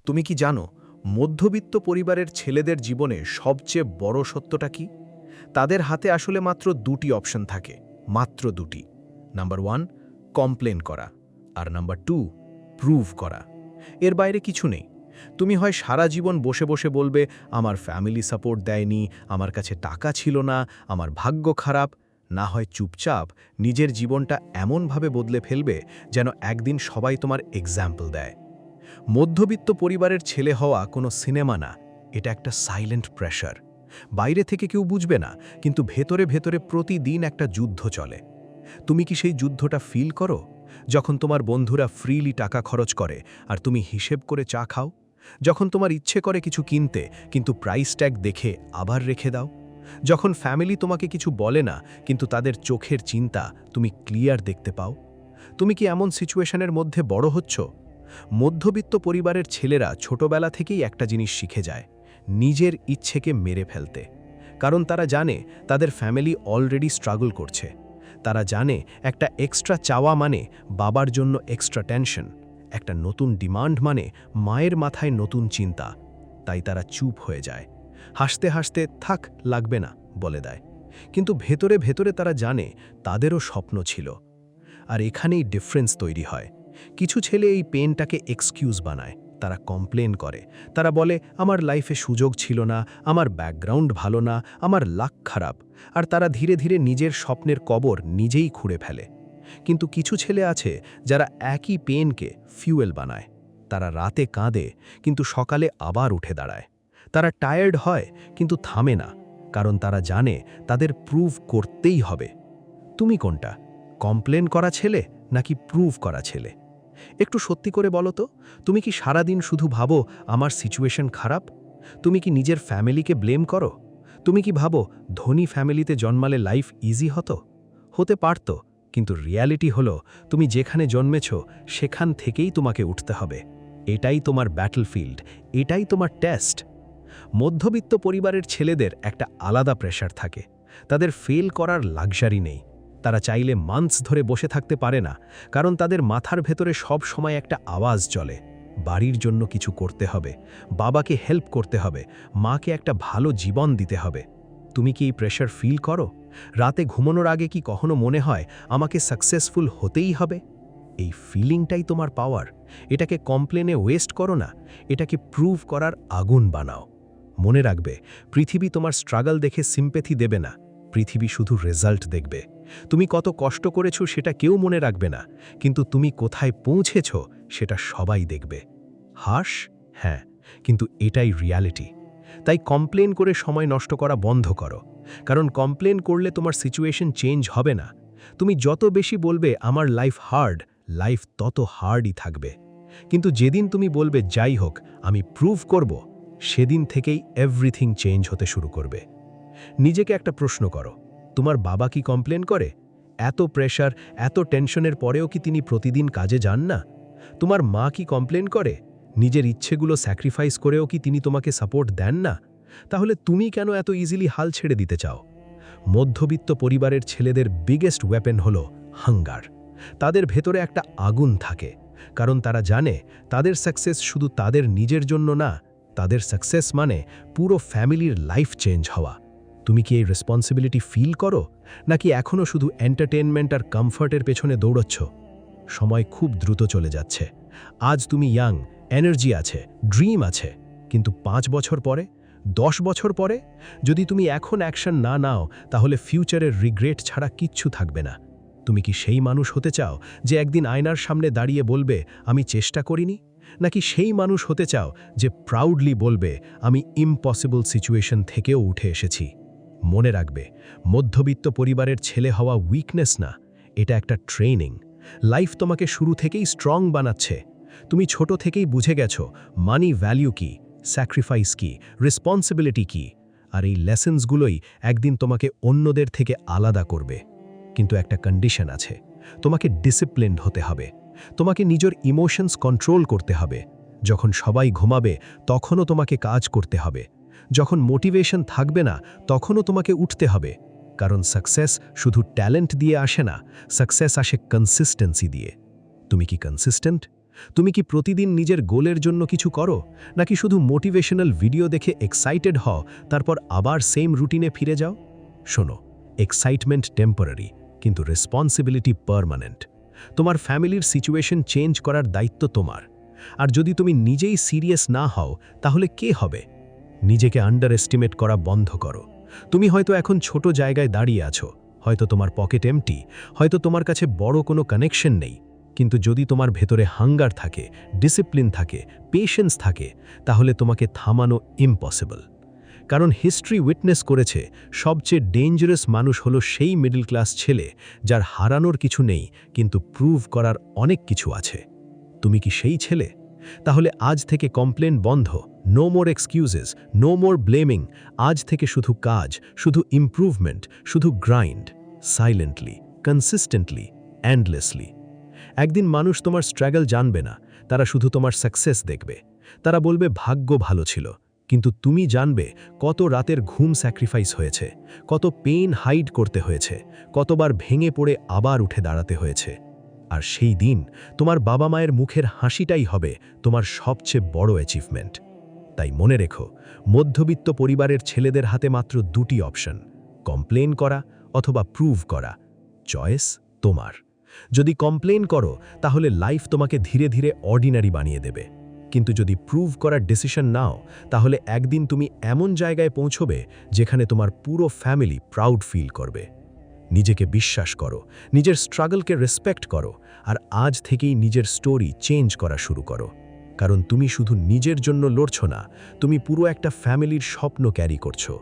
তুমি কি জানো মধ্যবিত্ত পরিবারের ছেলেদের জীবনে সবচেয়ে বড় সত্যটা কি? তাদের হাতে আসলে মাত্র দুটি অপশন থাকে, মাত্র দুটি। নাম্বার 1 কমপ্লেন করা, আর নাম্বার 2 প্রুভ করা। এর বাইরে কিছু নেই। তুমি হয় সারা জীবন বসে বসে বলবে আমার ফ্যামিলি সাপোর্ট দেয়নি, আমার কাছে টাকা ছিল না, আমার ভাগ্য খারাপ, না হয় চুপচাপ নিজের জীবনটা এমনভাবে বদলে ফেলবে যেন একদিন সবাই তোমার এক্সাম্পল দেয়। মধ্যবিত্ত পরিবারের ছেলে হওয়া কোনো সিনেমা না, এটা একটা সাইলেন্ট প্রেশার। বাইরে থেকে কেউ বুঝবে না, কিন্তু ভেতরে ভেতরে প্রতিদিন একটা যুদ্ধ চলে। তুমি কি সেই যুদ্ধটা ফিল করো? যখন তোমার বন্ধুরা ফ্রিলি টাকা খরচ করে আর তুমি হিসেব করে চা খাও? যখন তোমার ইচ্ছে করে কিছু কিনতে কিন্তু প্রাইস ট্যাগ দেখে আবার রেখে দাও? যখন ফ্যামিলি তোমাকে কিছু বলে না কিন্তু তাদের চোখের চিন্তা তুমি ক্লিয়ার দেখতে পাও? তুমি কি এমন সিচুয়েশনের মধ্যে বড় হচ্ছ? মধ্যবিত্ত পরিবারের ছেলেরা ছোটবেলা থেকেই একটা জিনিস শিখে যায়, নিজের ইচ্ছেকে মেরে ফেলতে। কারণ তারা জানে তাদের ফ্যামিলি অলরেডি স্ট্রাগল করছে। তারা জানে একটা এক্সট্রা চাওয়া মানে বাবার জন্য এক্সট্রা টেনশন, একটা নতুন ডিমান্ড মানে মায়ের মাথায় নতুন চিন্তা। তাই তারা চুপ হয়ে যায়, হাসতে হাসতে থাক লাগবে না বলে দেয়। কিন্তু ভেতরে ভেতরে তারা জানে তাদেরও স্বপ্ন ছিল। আর এখানেই ডিফারেন্স তৈরি হয়। কিছু ছেলে এই পেনটাকে এক্সকিউজ বানায়, তারা কমপ্লেন করে, তারা বলে আমার লাইফে সুযোগ ছিল না, আমার ব্যাকগ্রাউন্ড ভালো না, আমার লাক খারাপ। আর তারা ধীরে ধীরে নিজের স্বপ্নের কবর নিজেই খুঁড়ে ফেলে। কিন্তু কিছু ছেলে আছে যারা একই পেনকে ফিউয়েল বানায়। তারা রাতে কাঁদে কিন্তু সকালে আবার উঠে দাঁড়ায়। তারা টায়ার্ড হয় কিন্তু থামে না, কারণ তারা জানে তাদের প্রুভ করতেই হবে। তুমি কোনটা, কমপ্লেন করা ছেলে নাকি প্রুভ করা ছেলে? একটু সত্যি করে বলো তো, তুমি কি সারাদিন শুধু ভাবো আমার সিচুয়েশন খারাপ? তুমি কি নিজের ফ্যামিলিকে ব্লেম করো? তুমি কি ভাবো ধনী ফ্যামিলিতে জন্মালে লাইফ ইজি হতো? হতে পারত, কিন্তু রিয়ালিটি হলো তুমি যেখানে জন্মেছ সেখান থেকেই তোমাকে উঠতে হবে। এটাই তোমার ব্যাটলফিল্ড, এটাই তোমার টেস্ট। মধ্যবিত্ত পরিবারের ছেলেদের একটা আলাদা প্রেশার থাকে। তাদের ফেল করার লাক্সারি নেই। তারা চাইলে মান্থস ধরে বসে থাকতে পারে না, কারণ তাদের মাথার ভেতরে সব সময় একটা আওয়াজ চলে, বাড়ির জন্য কিছু করতে হবে, বাবাকে হেল্প করতে হবে, মাকে একটা ভালো জীবন দিতে হবে। তুমি কি এই প্রেশার ফিল করো? রাতে ঘুমানোর আগে কি কখনো মনে হয় আমাকে সাকসেসফুল হতেই হবে? এই ফিলিংটাই তোমার পাওয়ার। এটাকে কমপ্লেনে ওয়েস্ট করো না, এটাকে প্রুভ করার আগুন বানাও। মনে রাখবে, পৃথিবী তোমার স্ট্রাগল দেখে সিম্প্যাথি দেবে না, পৃথিবী শুধু রেজাল্ট দেখবে। তুমি কত কষ্ট করেছো সেটা কেউ মনে রাখবে না, কিন্তু তুমি কোথায় পৌঁছেছ সেটা সবাই দেখবে। হাস, হ্যাঁ, কিন্তু এটাই রিয়ালিটি। তাই কমপ্লেন করে সময় নষ্ট করা বন্ধ করো, কারণ কমপ্লেন করলে তোমার সিচুয়েশন চেঞ্জ হবে না। তুমি যত বেশি বলবে আমার লাইফ হার্ড, লাইফ তত হার্ডই থাকবে। কিন্তু যেদিন তুমি বলবে যাই হোক আমি প্রুভ করব, সেদিন থেকেই এভরিথিং চেঞ্জ হতে শুরু করবে। নিজেকে একটা প্রশ্ন করো, তোমার বাবা কি কমপ্লেন করে? এত প্রেশার, এত টেনশনের পরেও কি তিনি প্রতিদিন কাজে যান না? তোমার মা কি কমপ্লেন করে? নিজের ইচ্ছেগুলো স্যাক্রিফাইস করেও কি তিনি তোমাকে সাপোর্ট দেন না? তাহলে তুমি কেন এত ইজিলি হাল ছেড়ে দিতে চাও? মধ্যবিত্ত পরিবারের ছেলেদের বিগেস্ট ওয়েপেন হলো হাঙ্গার। তাদের ভেতরে একটা আগুন থাকে, কারণ তারা জানে তাদের সাকসেস শুধু তাদের নিজের জন্য না, তাদের সাকসেস মানে পুরো ফ্যামিলির লাইফ চেঞ্জ হওয়া। তুমি কি এই রেসপন্সিবিলিটি ফিল করো, নাকি এখনও শুধু এন্টারটেনমেন্ট আর কমফর্টের পেছনে দৌড়চ্ছ? সময় খুব দ্রুত চলে যাচ্ছে। আজ তুমি ইয়াং, এনার্জি আছে, ড্রিম আছে, কিন্তু 5 বছর পরে, 10 বছর পরে যদি তুমি এখন অ্যাকশন না নাও, তাহলে ফিউচারের রিগ্রেট ছাড়া কিচ্ছু থাকবে না। তুমি কি সেই মানুষ হতে চাও যে একদিন আয়নার সামনে দাঁড়িয়ে বলবে আমি চেষ্টা করিনি? নাকি সেই মানুষ হতে চাও যে প্রাউডলি বলবে আমি ইম্পসিবল সিচুয়েশন থেকেও উঠে এসেছি? মনে রাখবে, মধ্যবিত্ত পরিবারের ছেলে হওয়া উইকনেস না, এটা একটা ট্রেনিং। লাইফ তোমাকে শুরু থেকেই স্ট্রং বানাচ্ছে। তুমি ছোট থেকেই বুঝে গেছো মানি ভ্যালু কি, স্যাক্রিফাইস কি, রেসপন্সিবিলিটি কি। আর এই লেসেন্সগুলোই একদিন তোমাকে অন্যদের থেকে আলাদা করবে। কিন্তু একটা কন্ডিশন আছে, তোমাকে ডিসিপ্লিনড হতে হবে। তোমাকে নিজের ইমোশনস কন্ট্রোল করতে হবে। যখন সবাই ঘুমাবে তখনও তোমাকে কাজ করতে হবে। যখন মোটিভেশন থাকবে না তখনও তোমাকে উঠতে হবে। কারণ সাকসেস শুধু ট্যালেন্ট দিয়ে আসে না, সাকসেস আসে কনসিস্টেন্সি দিয়ে। তুমি কি কনসিস্টেন্ট? তুমি কি প্রতিদিন নিজের গোলের জন্য কিছু করো, নাকি শুধু মোটিভেশনাল ভিডিও দেখে এক্সাইটেড হও তারপর আবার সেম রুটিনে ফিরে যাও? শোনো, এক্সাইটমেন্ট টেম্পোরারি, কিন্তু রেসপন্সিবিলিটি পার্মানেন্ট। তোমার ফ্যামিলির সিচুয়েশন চেঞ্জ করার দায়িত্ব তোমার। আর যদি তুমি নিজেই সিরিয়াস না হও, তাহলে কে হবে? নিজেকে আন্ডার এস্টিমেট করা বন্ধ করো। তুমি হয়তো এখন ছোট জায়গায় দাঁড়িয়ে আছো, হয়তো তোমার পকেট এমটি, হয়তো তোমার কাছে বড় কোনো কানেকশন নেই, কিন্তু যদি তোমার ভেতরে হাঙ্গার থাকে, ডিসিপ্লিন থাকে, পেশেন্স থাকে, তাহলে তোমাকে থামানো ইম্পসিবল। কারণ হিস্ট্রি উইটনেস করেছে সবচেয়ে ডেঞ্জারাস মানুষ হলো সেই মিডল ক্লাস ছেলে যার হারানোর কিছু নেই, কিন্তু প্রুভ করার অনেক কিছু আছে। তুমি কি সেই ছেলে? তাহলে আজ থেকে কমপ্লেন বন্ধ, no more excuses, no more blaming. আজ থেকে শুধু কাজ, শুধু ইমপ্রুভমেন্ট, শুধু গ্রাইন্ড, সাইলেন্টলি, কনসিস্টেন্টলি, এন্ডলেসলি। একদিন মানুষ তোমার স্ট্রাগল জানবে না, তারা শুধু তোমার সাকসেস দেখবে। তারা বলবে ভাগ্য ভালো ছিল, কিন্তু তুমি জানবে কত রাতের ঘুম স্যাক্রিফাইস হয়েছে, কত পেইন হাইড করতে হয়েছে, কতবার ভেঙে পড়ে আবার উঠে দাঁড়াতে হয়েছে। আর সেই দিন তোমার বাবা মায়ের মুখের হাসিটাই হবে তোমার সবচেয়ে বড় অ্যাচিভমেন্ট। তাই মনে রেখো, মধ্যবিত্ত পরিবারের ছেলেদের হাতে মাত্র দুটি অপশন, কমপ্লেন করা অথবা প্রুভ করা। চয়েস তোমার। যদি কমপ্লেন করো, তাহলে লাইফ তোমাকে ধীরে ধীরে অর্ডিনারি বানিয়ে দেবে। কিন্তু যদি প্রুভ করার ডিসিশন নাও, তাহলে একদিন তুমি এমন জায়গায় পৌঁছবে যেখানে তোমার পুরো ফ্যামিলি প্রাউড ফিল করবে। নিজেকে বিশ্বাস করো, নিজের স্ট্রাগলকে রেসপেক্ট করো, আর আজ থেকেই নিজের স্টোরি চেঞ্জ করা শুরু করো। কারণ তুমি শুধু নিজের জন্য লড়ছো না, তুমি পুরো একটা ফ্যামিলির স্বপ্ন ক্যারি করছো।